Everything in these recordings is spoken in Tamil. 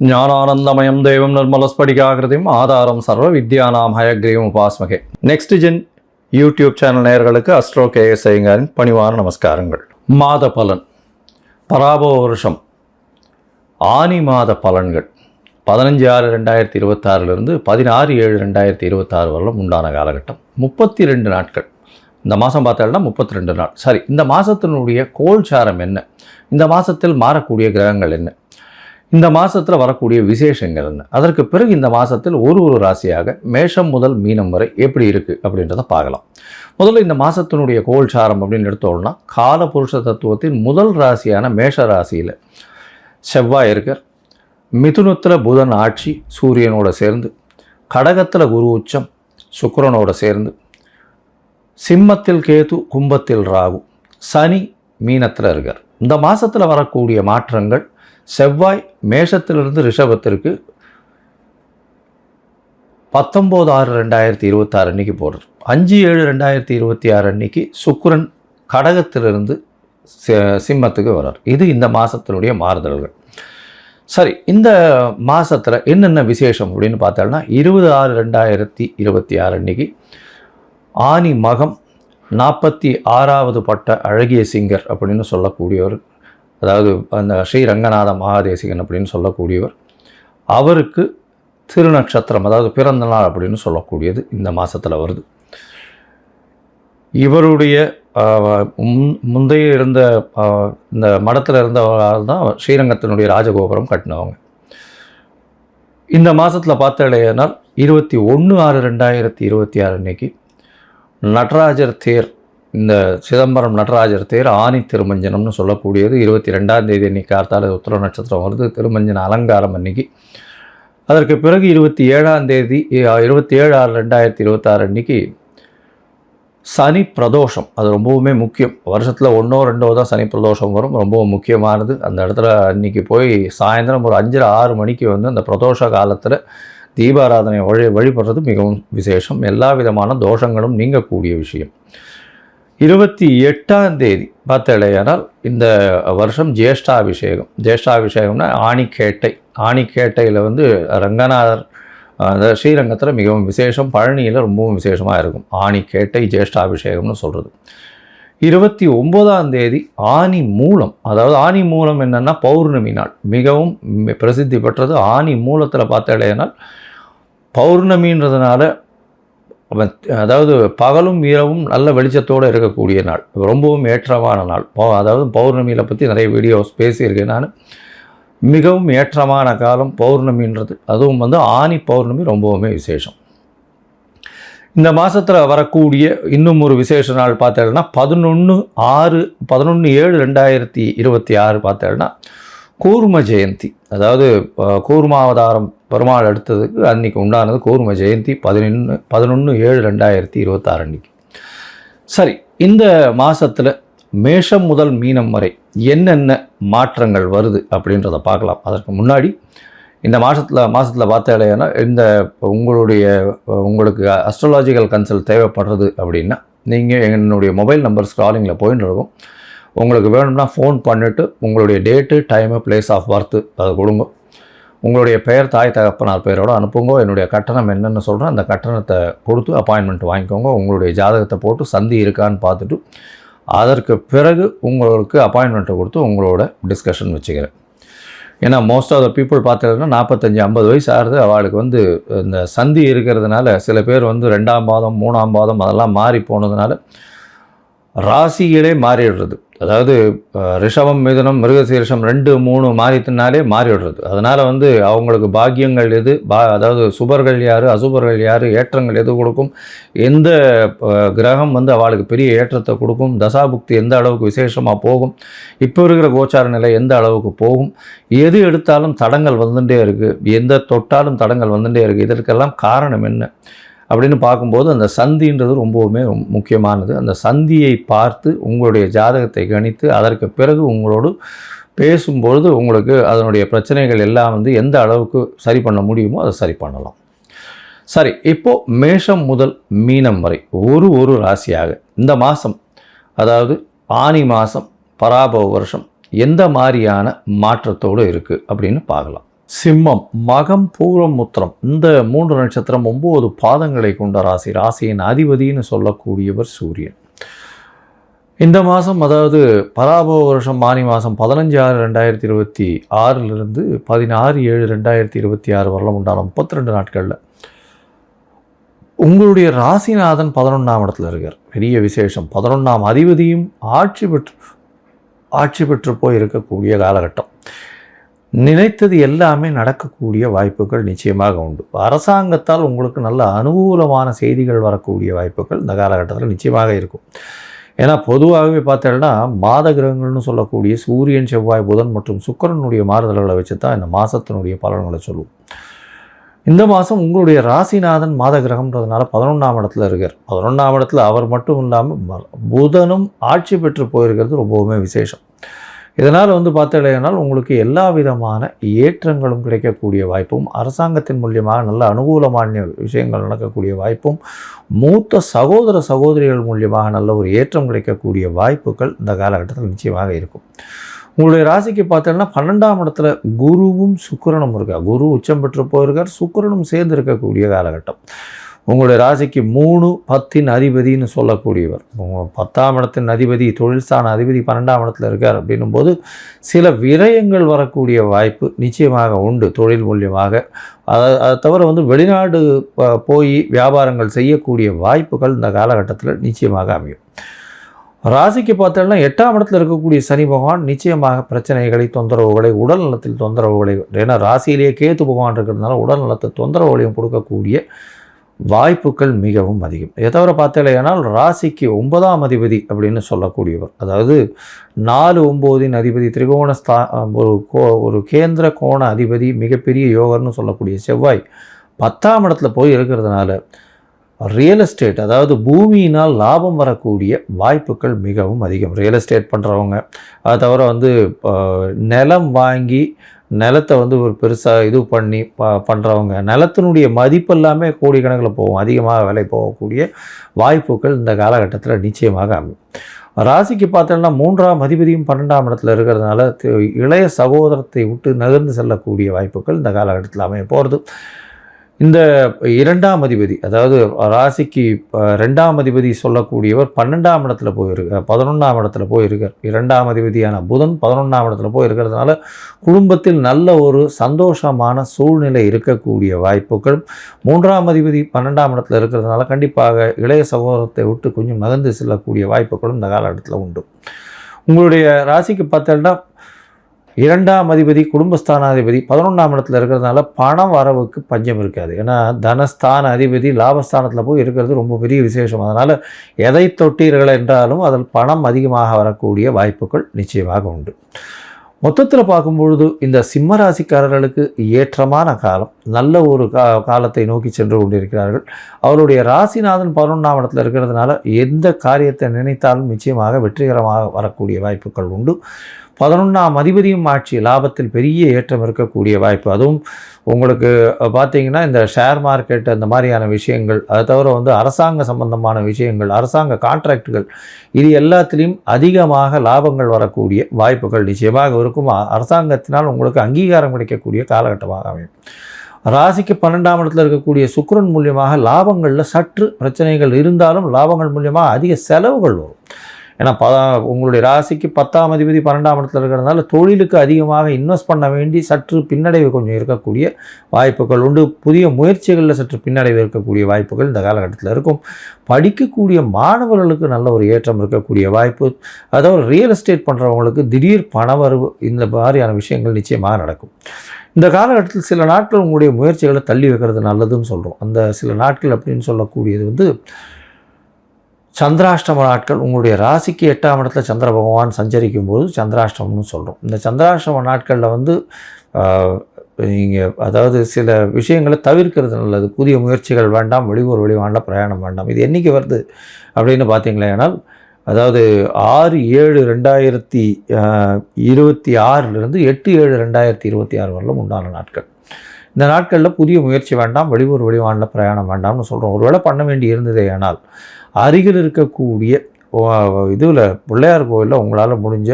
ஞானானந்தமயம் தேவம் நிர்மலஸ்படிகாகிருதியும் ஆதாரம் சர்வ வித்யானாம் ஹயக்ரீவம் உபாஸ்மகே. நெக்ஸ்ட் ஜென் யூடியூப் சேனல் நேயர்களுக்கு அஸ்ட்ரோ கேஎஸ் ஐயங்காரின் பணிவான நமஸ்காரங்கள். மாத பலன், பராபவ வருஷம் ஆனி மாத பலன்கள் 15/6/2026 16/7/2026 வரலும் உண்டான காலகட்டம் 32 நாட்கள். இந்த மாதம் பார்த்தோம்னா 32 நாள். சரி, இந்த மாதத்தினுடைய கோல்சாரம் என்ன, இந்த மாதத்தில் மாறக்கூடிய கிரகங்கள் என்ன, இந்த மாதத்தில் வரக்கூடிய விசேஷங்கள் என்ன, அதற்கு பிறகு இந்த மாதத்தில் ஒரு ராசியாக மேஷம் முதல் மீனம் வரை எப்படி இருக்குது அப்படின்றத பார்க்கலாம். முதல்ல இந்த மாதத்தினுடைய கோல்சாரம் அப்படின்னு எடுத்தோம்னா, கால புருஷ தத்துவத்தின் முதல் ராசியான மேஷ ராசியில் செவ்வாய் இருக்கார். மிதுனத்தில் புதன் ஆட்சி சூரியனோட சேர்ந்து, கடகத்தில் குரு உச்சம் சுக்கிரனோட சேர்ந்து, சிம்மத்தில் கேது, கும்பத்தில் ராகு, சனி மீனத்தில் இருக்கார். இந்த மாதத்தில் வரக்கூடிய மாற்றங்கள், செவ்வாய் மேஷத்திலிருந்து ரிஷபத்திற்கு 19/6/2026 அன்னைக்கு போடுறார். 5/7/2026 அன்னைக்கு சுக்கிரன் கடகத்திலிருந்து சிம்மத்துக்கு வர்றார். இது இந்த மாதத்தினுடைய மாறுதல்கள். சரி, இந்த மாதத்தில் என்னென்ன விசேஷம் அப்படின்னு பார்த்தோம்னா, 20/6/2026 அன்னைக்கு ஆனி மகம் 46வது பட்ட அழகிய சிங்கர் அப்படின்னு சொல்லக்கூடியவர், அதாவது அந்த ஸ்ரீரங்கநாத மகாதேசிகன் அப்படின்னு சொல்லக்கூடியவர், அவருக்கு திருநட்சத்திரம் அதாவது பிறந்த நாள் அப்படின்னு சொல்லக்கூடியது இந்த மாதத்தில் வருது. இவருடைய முந்தைய இருந்த இந்த மடத்தில் இருந்தவர்கள் தான் ஸ்ரீரங்கத்தினுடைய ராஜகோபுரம் கட்டினவங்க. இந்த மாதத்தில் பார்த்தடையினால் 21/6/2026 அன்னைக்கு நடராஜர் தேர், இந்த சிதம்பரம் நடராஜர் தேர் ஆனி திருமஞ்சனம்னு சொல்லக்கூடியது 22ஆம் தேதி அன்றைக்கி கார்த்தால உத்திர நட்சத்திரம் வருது. திருமஞ்சன அலங்காரம் அன்னைக்கு. அதற்கு பிறகு 27ஆம் தேதி 27/6/2026 அன்னைக்கு சனி பிரதோஷம். அது ரொம்பவுமே முக்கியம். வருஷத்தில் 1ஓ 2ஓ தான் சனி பிரதோஷம் வரும். ரொம்பவும் முக்கியமானது. அந்த இடத்துல அன்றைக்கி போய் சாயந்தரம் ஒரு 5:30 மணிக்கு அந்த பிரதோஷ காலத்தில் தீபாராதனை வழிபடுறது மிகவும் விசேஷம். எல்லா விதமான தோஷங்களும் நீங்கக்கூடிய விஷயம். 28ஆம் தேதி பார்த்தடையானால் இந்த வருஷம் ஜேஷ்டாபிஷேகம். ஜேஷ்டாபிஷேகம்னா ஆணிக்கேட்டை. ஆணிக்கேட்டையில் ரங்கநாதர் அந்த ஸ்ரீரங்கத்தில் மிகவும் விசேஷம். பழனியில் ரொம்பவும் விசேஷமாக இருக்கும். ஆணிக்கேட்டை ஜேஷ்டாபிஷேகம்னு சொல்கிறது. 29ஆம் தேதி ஆனி மூலம். அதாவது ஆனி மூலம் என்னென்னா பௌர்ணமி நாள். மிகவும் பிரசித்தி பெற்றது. ஆனி மூலத்தில் பார்த்தடையானால் பௌர்ணமின்றதுனால, அதாவது பகலும் இரவும் நல்ல வெளிச்சத்தோடு இருக்கக்கூடிய நாள், ரொம்பவும் ஏற்றமான நாள். அதாவது பௌர்ணமியில் பற்றி நிறைய வீடியோஸ் பேசியிருக்கேன் நான். மிகவும் ஏற்றமான காலம் பௌர்ணமின்றது. அதுவும் ஆனி பௌர்ணமி ரொம்பவுமே விசேஷம். இந்த மாதத்தில் வரக்கூடிய இன்னும் ஒரு விசேஷ நாள் பார்த்தேன்னா 11/7/2026 பார்த்தேன்னா கூர்ம ஜெயந்தி. அதாவது கூர்மாவதாரம் பெருமாள் எடுத்ததுக்கு அன்றைக்கி உண்டானது கூர்ம ஜெயந்தி 11/7/2026 அன்றைக்கி. சரி, இந்த மாதத்தில் மேஷம் முதல் மீனம் வரை என்னென்ன மாற்றங்கள் வருது அப்படின்றத பார்க்கலாம். அதற்கு முன்னாடி இந்த மாதத்தில் பார்த்தேன்னா உங்களுக்கு அஸ்ட்ராலாஜிக்கல் கன்சல்ட் தேவைப்படுறது அப்படின்னா நீங்கள் என்னுடைய மொபைல் நம்பர் ஸ்க்ராலிங்கில் போயின்னு இருக்கும். உங்களுக்கு வேணும்னா ஃபோன் பண்ணிவிட்டு உங்களுடைய date, time, place of birth அதை கொடுங்க. உங்களுடைய பெயர், தாய் தகப்பனார் பெயரோடு அனுப்புங்க. என்னுடைய கட்டணம் என்னென்னு சொல்கிறேன், அந்த கட்டணத்தை கொடுத்து அப்பாயின்மெண்ட் வாங்கிக்கோங்க. உங்களுடைய ஜாதகத்தை போட்டு சந்தி இருக்கான்னு பார்த்துட்டு அதற்கு பிறகு உங்களுக்கு அப்பாயின்மெண்ட்டை கொடுத்து உங்களோட டிஸ்கஷன் வச்சுக்கிறேன். ஏன்னா மோஸ்ட் ஆஃப் த பீப்புள் பார்த்தீங்கன்னா 45-50 வயசு ஆகிறது. அவளுக்கு இந்த சந்தி இருக்கிறதுனால சில பேர் 2ஆம் பாதம் 3ஆம் பாதம் அதெல்லாம் மாறி போனதுனால ராசிகளே மாறிடுறது. அதாவது ரிஷபம், மிதுனம், மிருகசீரிஷம் 2, 3 மாறித்தினாலே மாறிடுறது. அதனால் அவங்களுக்கு பாக்கியங்கள் எது, அதாவது சுபர்கள் யார், அசுபர்கள் யார், ஏற்றங்கள் எது கொடுக்கும், எந்த கிரகம் அவளுக்கு பெரிய ஏற்றத்தை கொடுக்கும், தசாபுக்தி எந்த அளவுக்கு விசேஷமாக போகும், இப்போ இருக்கிற கோச்சார நிலை எந்த அளவுக்கு போகும், எது எடுத்தாலும் தடங்கள் வந்துட்டே இருக்குது, எந்த தொட்டாலும் தடங்கள் வந்துட்டே இருக்குது, இதற்கெல்லாம் காரணம் என்ன அப்படின்னு பார்க்கும்போது அந்த சந்தின்றது ரொம்பவுமே முக்கியமானது. அந்த சந்தியை பார்த்து உங்களுடைய ஜாதகத்தை கணித்து அதற்கு பிறகு உங்களோடு பேசும்பொழுது உங்களுக்கு அதனுடைய பிரச்சனைகள் எல்லாம் எந்த அளவுக்கு சரி பண்ண முடியுமோ அதை சரி பண்ணலாம். சரி, இப்போது மேஷம் முதல் மீனம் வரை ஒரு ராசியாக இந்த மாதம், அதாவது ஆனி மாதம் பராபவ வருஷம் எந்த மாதிரியான மாற்றத்தோடு இருக்குது அப்படின்னு பார்க்கலாம். சிம்மம், மகம், பூரம், உத்திரம் இந்த 3 நட்சத்திரம் 9 பாதங்களை கொண்ட ராசி. ராசியின் அதிபதினு சொல்லக்கூடியவர் சூரியன். இந்த மாதம், அதாவது பராபவ வருஷம் ஆனி மாதம் 15/6/2026 16/7/2026 வரலாம் உண்டான 32 நாட்களில் உங்களுடைய ராசிநாதன் 11ஆம் இடத்துல இருக்கார். பெரிய விசேஷம். 11ஆம் அதிபதியும் ஆட்சி பெற்று போய் இருக்கக்கூடிய காலகட்டம். நினைத்தது எல்லாமே நடக்கக்கூடிய வாய்ப்புகள் நிச்சயமாக உண்டு. அரசாங்கத்தால் உங்களுக்கு நல்ல அனுகூலமான செய்திகள் வரக்கூடிய வாய்ப்புகள் இந்த காலகட்டத்தில் நிச்சயமாக இருக்கும். ஏன்னா பொதுவாகவே பார்த்தீங்கன்னா மாத கிரகங்கள்னு சொல்லக்கூடிய சூரியன், செவ்வாய், புதன் மற்றும் சுக்கிரனுடைய மாறுதல்களை வச்சு தான் இந்த மாதத்தினுடைய பலன்களை சொல்லுவோம். இந்த மாதம் உங்களுடைய ராசிநாதன் மாத கிரகம்ன்றதுனால 11ஆம் இடத்துல இருக்கார். 11ஆம் இடத்துல அவர் மட்டும் இல்லாமல் புதனும் ஆட்சி பெற்று போயிருக்கிறது ரொம்பவுமே விசேஷம். இதனால் பார்த்தீங்கன்னா உங்களுக்கு எல்லா விதமான ஏற்றங்களும் கிடைக்கக்கூடிய வாய்ப்பும், அரசாங்கத்தின் மூலியமாக நல்ல அனுகூலமான விஷயங்கள் நடக்கக்கூடிய வாய்ப்பும், மூத்த சகோதர சகோதரிகள் மூலியமாக நல்ல ஒரு ஏற்றம் கிடைக்கக்கூடிய வாய்ப்புகள் இந்த காலகட்டத்தில் நிச்சயமாக இருக்கும். உங்களுடைய ராசிக்கு பார்த்தீங்கன்னா 12ஆம் இடத்துல குருவும் சுக்கிரனும் இருக்கார். குரு உச்சம் பெற்று போயிருக்கார், சுக்கிரனும் சேர்ந்து இருக்கக்கூடிய காலகட்டம். உங்களுடைய ராசிக்கு 3 10 அதிபதினு சொல்லக்கூடியவர். 10ஆம் இடத்தின் அதிபதி, தொழில்ஸ்தான அதிபதி 12ஆம் இடத்துல இருக்கார். அப்படின்னும் போது சில விரயங்கள் வரக்கூடிய வாய்ப்பு நிச்சயமாக உண்டு தொழில் மூலியமாக. அதை தவிர வெளிநாடு போய் வியாபாரங்கள் செய்யக்கூடிய வாய்ப்புகள் இந்த காலகட்டத்தில் நிச்சயமாக அமையும். ராசிக்கு பார்த்தோம்னா 8ஆம் இடத்துல இருக்கக்கூடிய சனி பகவான் நிச்சயமாக பிரச்சனைகளை, தொந்தரவுகளை, உடல் நலத்தில் தொந்தரவுகளை, ஏன்னா ராசியிலேயே கேத்து பகவான் இருக்கிறதுனால உடல் நலத்தில் தொந்தரவுகளையும் கொடுக்கக்கூடிய வாய்ப்புகள் மிகவும் அதிகம். இதை தவிர பார்த்தீங்கன்னா ராசிக்கு 9ஆம் அதிபதி அப்படின்னு சொல்லக்கூடியவர், அதாவது 4 9 அதிபதி, திரிகோணஸ்தா ஒரு கேந்திர கோண அதிபதி, மிகப்பெரிய யோகர்னு சொல்லக்கூடிய செவ்வாய் 10ஆம் இடத்துல போய் இருக்கிறதுனால ரியல் எஸ்டேட், அதாவது பூமியினால் லாபம் வரக்கூடிய வாய்ப்புகள் மிகவும் அதிகம். ரியல் எஸ்டேட் பண்ணுறவங்க, அதை தவிர நிலம் வாங்கி நிலத்தை ஒரு பெருசாக இது பண்ணி பண்ணுறவங்க, நிலத்தினுடைய மதிப்பு எல்லாமே கோடிக்கணக்கில் போகும், அதிகமாக விலை போகக்கூடிய வாய்ப்புகள் இந்த காலகட்டத்தில் நிச்சயமாக அமையும். ராசிக்கு பார்த்தோம்னா 3ஆம் அதிபதியும் 12ஆம் இடத்துல இருக்கிறதுனால இளைய சகோதரத்தை விட்டு நகர்ந்து செல்லக்கூடிய வாய்ப்புகள் இந்த காலகட்டத்தில் அமைய போகிறது. இந்த 2ஆம் அதிபதி, அதாவது ராசிக்கு 2ஆம் அதிபதி சொல்லக்கூடியவர் 12ஆம் இடத்துல போயிருக்கார், 11ஆம் இடத்துல போயிருக்கார். 2ஆம் அதிபதியான புதன் 11ஆம் இடத்துல போயிருக்கிறதுனால குடும்பத்தில் நல்ல ஒரு சந்தோஷமான சூழ்நிலை இருக்கக்கூடிய வாய்ப்புகள். 3ஆம் அதிபதி 12ஆம் இடத்துல இருக்கிறதுனால கண்டிப்பாக இளைய சகோதரத்தை விட்டு கொஞ்சம் நகர்ந்து செல்லக்கூடிய வாய்ப்புகளும் இந்த காலகட்டத்தில் உண்டு. உங்களுடைய ராசிக்கு பார்த்தோம்னா 2ஆம் அதிபதி குடும்பஸ்தானாதிபதி 11ஆம் இடத்துல இருக்கிறதுனால பண வரவுக்கு பஞ்சம் இருக்காது. ஏன்னா தனஸ்தான அதிபதி லாபஸ்தானத்தில் போய் இருக்கிறது ரொம்ப பெரிய விசேஷம். அதனால் எதை தொட்டீர்கள் என்றாலும் அதில் பணம் அதிகமாக வரக்கூடிய வாய்ப்புகள் நிச்சயமாக உண்டு. மொத்தத்தில் பார்க்கும்பொழுது இந்த சிம்ம ராசிக்காரர்களுக்கு ஏற்றமான காலம், நல்ல ஒரு காலத்தை நோக்கி சென்று கொண்டிருக்கிறார்கள். அவருடைய ராசிநாதன் 11ஆம் இடத்துல இருக்கிறதுனால எந்த காரியத்தை நினைத்தாலும் நிச்சயமாக வெற்றிகரமாக வரக்கூடிய வாய்ப்புகள் உண்டு. 11ஆம் அதிபதியும் ஆட்சி, லாபத்தில் பெரிய ஏற்றம் இருக்கக்கூடிய வாய்ப்பு. அதுவும் உங்களுக்கு பார்த்தீங்கன்னா இந்த ஷேர் மார்க்கெட் அந்த மாதிரியான விஷயங்கள், அதை தவிர அரசாங்க சம்பந்தமான விஷயங்கள், அரசாங்க கான்ட்ராக்டுகள், இது எல்லாத்திலையும் அதிகமாக லாபங்கள் வரக்கூடிய வாய்ப்புகள் நிச்சயமாக இருக்கும். அரசாங்கத்தினால் உங்களுக்கு அங்கீகாரம் கிடைக்கக்கூடிய காலகட்டமாக அமையும். ராசிக்கு 12ஆம் இடத்துல இருக்கக்கூடிய சுக்கிரன் மூலியமாக லாபங்களில் சற்று பிரச்சனைகள் இருந்தாலும் லாபங்கள் மூலியமாக அதிக செலவுகள் வரும். ஏன்னா உங்களுடைய ராசிக்கு 10ஆம் அதிபதி 12ஆம் இடத்துல இருக்கிறதுனால தொழிலுக்கு அதிகமாக இன்வெஸ்ட் பண்ண வேண்டி சற்று பின்னடைவு கொஞ்சம் இருக்கக்கூடிய வாய்ப்புகள் உண்டு. புதிய முயற்சிகளில் சற்று பின்னடைவு இருக்கக்கூடிய வாய்ப்புகள் இந்த காலகட்டத்தில் இருக்கும். படிக்கக்கூடிய மாணவர்களுக்கு நல்ல ஒரு ஏற்றம் இருக்கக்கூடிய வாய்ப்பு. அதாவது ரியல் எஸ்டேட் பண்ணுறவங்களுக்கு திடீர் பணவரவு, இந்த மாதிரியான விஷயங்கள் நிச்சயமாக நடக்கும். இந்த காலகட்டத்தில் சில நாட்கள் உங்களுடைய முயற்சிகளை தள்ளி வைக்கிறது நல்லதுன்னு சொல்கிறோம். அந்த சில நாட்கள் அப்படின்னு சொல்லக்கூடியது சந்திராஷ்டம நாட்கள். உங்களுடைய ராசிக்கு 8ஆம் இடத்துல சந்திர பகவான் சஞ்சரிக்கும் போது சந்திராஷ்டமம்னு சொல்கிறோம். இந்த சந்திராஷ்டம நாட்களில் நீங்கள் அதாவது சில விஷயங்களை தவிர்க்கிறது நல்லது. புதிய முயற்சிகள் வேண்டாம், வெளியூர் வெளிவாண்ட பிரயாணம் வேண்டாம். இது என்றைக்கு வருது அப்படின்னு பார்த்தீங்களேனால், அதாவது 6/7/2026 8/7/2026 வரலும் உண்டான நாட்கள். இந்த நாட்களில் புதிய முயற்சி வேண்டாம், வெளியூர் வெளிவாண்ட பிரயாணம் வேண்டாம்னு சொல்கிறோம். ஒருவேளை பண்ண வேண்டி இருந்ததே ஆனால் அருகில் இருக்கக்கூடிய இதில் பிள்ளையார் கோயிலில் உங்களால் முடிஞ்ச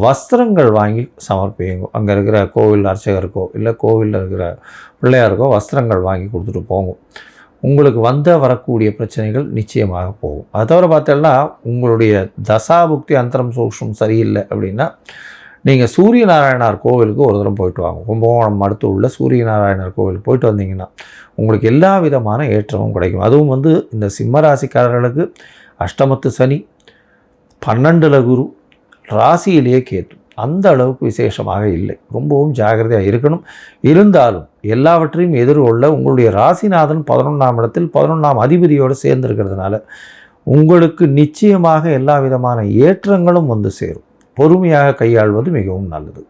வஸ்திரங்கள் வாங்கி சமர்ப்பிங்க. அங்கே இருக்கிற கோவில் அர்ச்சகருக்கோ இல்லை கோவிலில் இருக்கிற பிள்ளையாருக்கோ வஸ்திரங்கள் வாங்கி கொடுத்துட்டு போங்க. உங்களுக்கு வரக்கூடிய பிரச்சனைகள் நிச்சயமாக போகும். அதை தவிர பார்த்தோம்னா உங்களுடைய தசாபுக்தி அந்தரம் சூக்ஷ்மம் சரியில்லை அப்படின்னா நீங்கள் சூரிய நாராயணார் கோவிலுக்கு ஒரு தரம் போயிட்டு வாங்க. கும்பகோணம் அடுத்து உள்ள சூரிய நாராயணர் கோவிலுக்கு போயிட்டு வந்தீங்கன்னா உங்களுக்கு எல்லா விதமான ஏற்றமும் கிடைக்கும். அதுவும் இந்த சிம்மராசிக்காரர்களுக்கு அஷ்டமத்து சனி, 12ல் குரு, ராசியிலேயே கேத்து, அந்த அளவுக்கு விசேஷமாக இல்லை. ரொம்பவும் ஜாகிரதையாக இருக்கணும். இருந்தாலும் எல்லாவற்றையும் எதிர்கொள்ள உங்களுடைய ராசிநாதன் 11ஆம் இடத்தில் 11ஆம் அதிபதியோடு சேர்ந்திருக்கிறதுனால உங்களுக்கு நிச்சயமாக எல்லா விதமான ஏற்றங்களும் சேரும். பொறுமையாக கையாள்வது மிகவும் நல்லது.